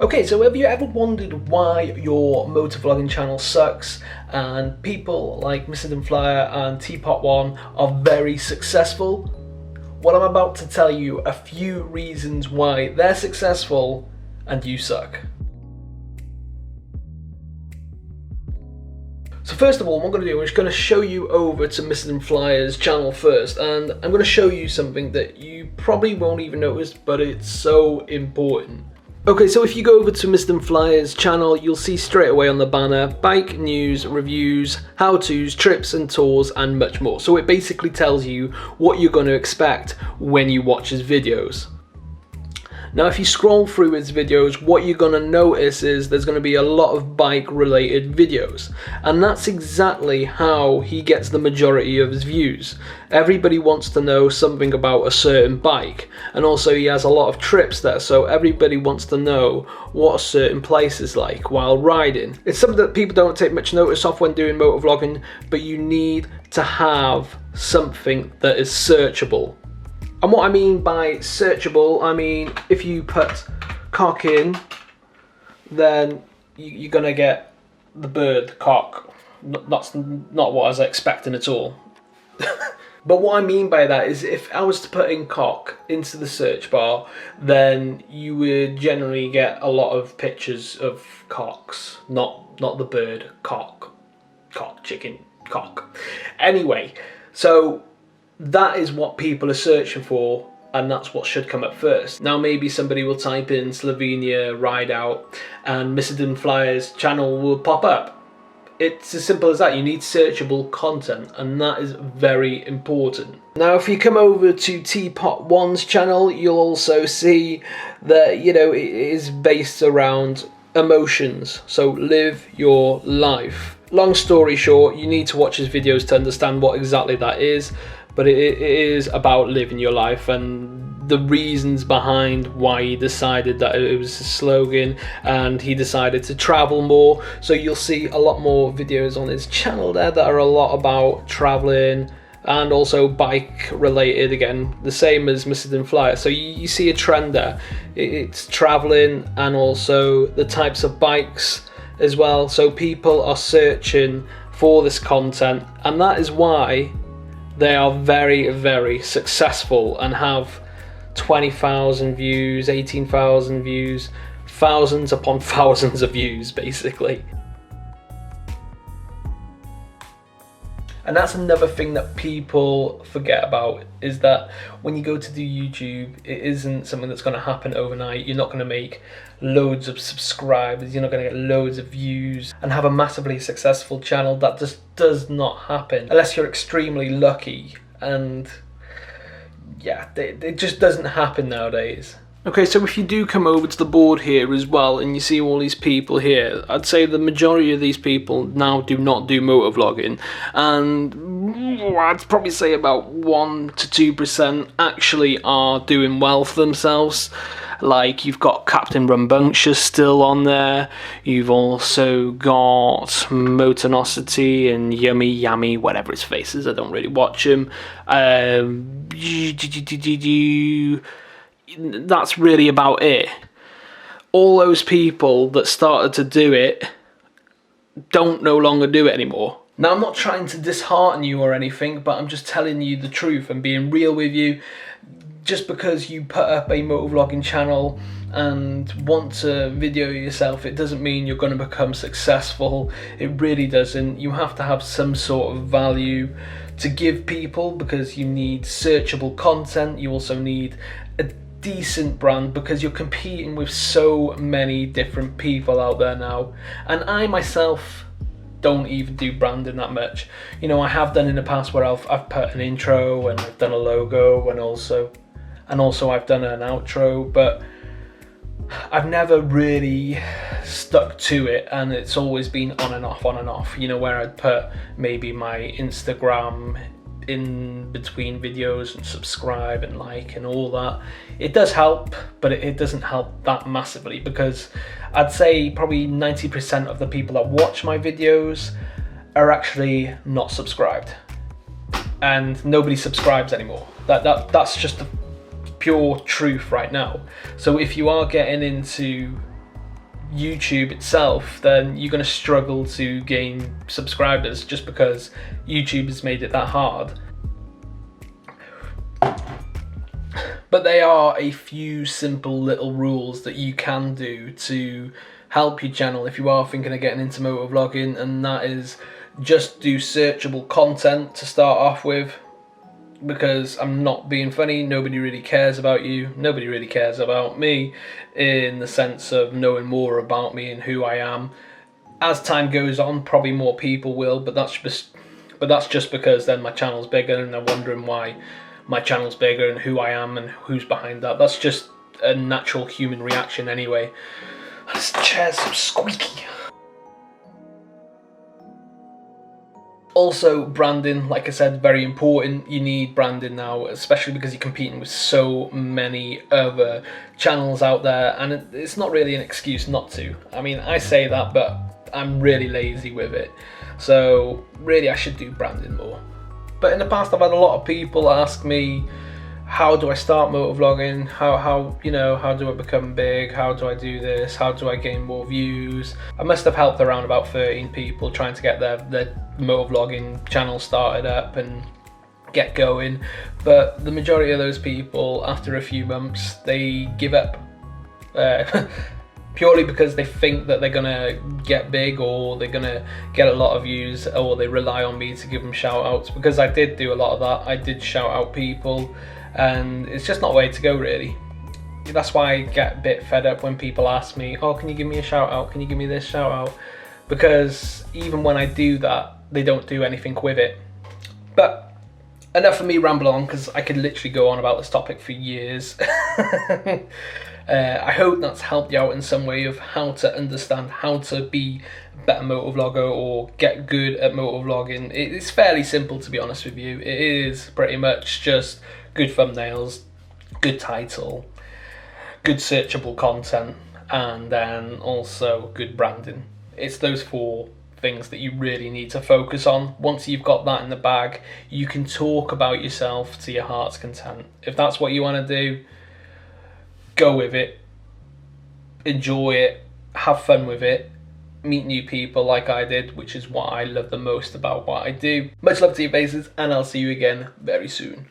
Okay, so have you ever wondered why your motovlogging channel sucks and people like TheMissendenFlyer and Teapotone are very successful? Well, I'm about to tell you a few reasons why they're successful and you suck. So first of all, what I'm going to do is going to show you over to TheMissendenFlyer's channel first, and I'm going to show you something that you probably won't even notice, but it's so important. Okay, so if you go over to TheMissendenFlyer's channel, you'll see straight away on the banner, bike news, reviews, how-tos, trips and tours, and much more. So it basically tells you what you're going to expect when you watch his videos. Now, if you scroll through his videos, what you're going to notice is there's going to be a lot of bike-related videos. And that's exactly how he gets the majority of his views. Everybody wants to know something about a certain bike. And also he has a lot of trips there, so everybody wants to know what a certain place is like while riding. It's something that people don't take much notice of when doing motovlogging, but you need to have something that is searchable. And what I mean by searchable, I mean if you put cock in, then you're gonna get the bird cock. That's not what I was expecting at all. But what I mean by that is if I was to put in cock into the search bar, then you would generally get a lot of pictures of cocks, not the bird, cock, chicken, cock. Anyway, so that is what people are searching for, and that's what should come up first. Now maybe somebody will type in Slovenia ride out and TheMissendenFlyer's channel will pop up. It's as simple as that. You need searchable content, and that is very important. Now if you come over to Teapotone's channel, you'll also see that, you know, it is based around emotions, so live your life. Long story short, you need to watch his videos to understand what exactly that is. But it is about living your life and the reasons behind why he decided that it was his slogan, and he decided to travel more. So you'll see a lot more videos on his channel there that are a lot about traveling and also bike related, again, the same as TheMissendenFlyer. So you see a trend there. It's traveling and also the types of bikes as well. So people are searching for this content, and that is why they are very, very successful and have 20,000 views, 18,000 views, thousands upon thousands of views, basically. And that's another thing that people forget about, is that when you go to do YouTube, it isn't something that's going to happen overnight. You're not going to make loads of subscribers, you're not going to get loads of views and have a massively successful channel. That just does not happen unless you're extremely lucky, and yeah, it just doesn't happen nowadays. Okay, so if you do come over to the board here as well and you see all these people here, I'd say the majority of these people now do not do motovlogging, and I'd probably say about 1 to 2% actually are doing well for themselves. Like, you've got Captain Rambunctious still on there, you've also got Motonosity and Yummy, whatever his face is, I don't really watch him. That's really about it. All those people that started to do it don't no longer do it anymore. Now, I'm not trying to dishearten you or anything, but I'm just telling you the truth and being real with you. Just because you put up a motovlogging channel and want to video yourself, it doesn't mean you're going to become successful. It really doesn't. You have to have some sort of value to give people, because you need searchable content. You also need a decent brand, because you're competing with so many different people out there now. And I myself don't even do branding that much. You know, I have done in the past where I've put an intro and I've done a logo and also I've done an outro, but I've never really stuck to it, and it's always been on and off, you know, where I'd put maybe my Instagram in between videos and subscribe and like and all that. It does help, but it doesn't help that massively, because I'd say probably 90% of the people that watch my videos are actually not subscribed, and nobody subscribes anymore. That's just the pure truth right now. So if you are getting into YouTube itself, then you're going to struggle to gain subscribers just because YouTube has made it that hard. But there are a few simple little rules that you can do to help your channel if you are thinking of getting into motovlogging, and that is just do searchable content to start off with. Because I'm not being funny, nobody really cares about you, nobody really cares about me in the sense of knowing more about me and who I am. As time goes on, probably more people will, but that's just because then my channel's bigger and they're wondering why my channel's bigger and who I am and who's behind that. That's just a natural human reaction anyway. This chair's so squeaky. Also, branding, like I said, very important. You need branding now, especially because you're competing with so many other channels out there, and it's not really an excuse not to. I mean, I say that, but I'm really lazy with it. So really, I should do branding more. But in the past, I've had a lot of people ask me, how do I start motovlogging? How do I become big? How do I do this? How do I gain more views? I must have helped around about 13 people trying to get their motovlogging channel started up and get going. But the majority of those people, after a few months, they give up. Purely because they think that they're gonna get big, or they're gonna get a lot of views, or they rely on me to give them shout outs, because I did do a lot of that. I did shout out people, and it's just not the way to go, really. That's why I get a bit fed up when people ask me, oh, can you give me a shout out? Can you give me this shout out? Because even when I do that, they don't do anything with it. But enough of me ramble on, because I could literally go on about this topic for years. I hope that's helped you out in some way of how to understand how to be a better motovlogger or get good at motovlogging. It's fairly simple, to be honest with you. It is pretty much just good thumbnails, good title, good searchable content, and then also good branding. It's those 4 things that you really need to focus on. Once you've got that in the bag, you can talk about yourself to your heart's content. If that's what you want to do, go with it, enjoy it, have fun with it, meet new people like I did, which is what I love the most about what I do. Much love to you, bases, and I'll see you again very soon.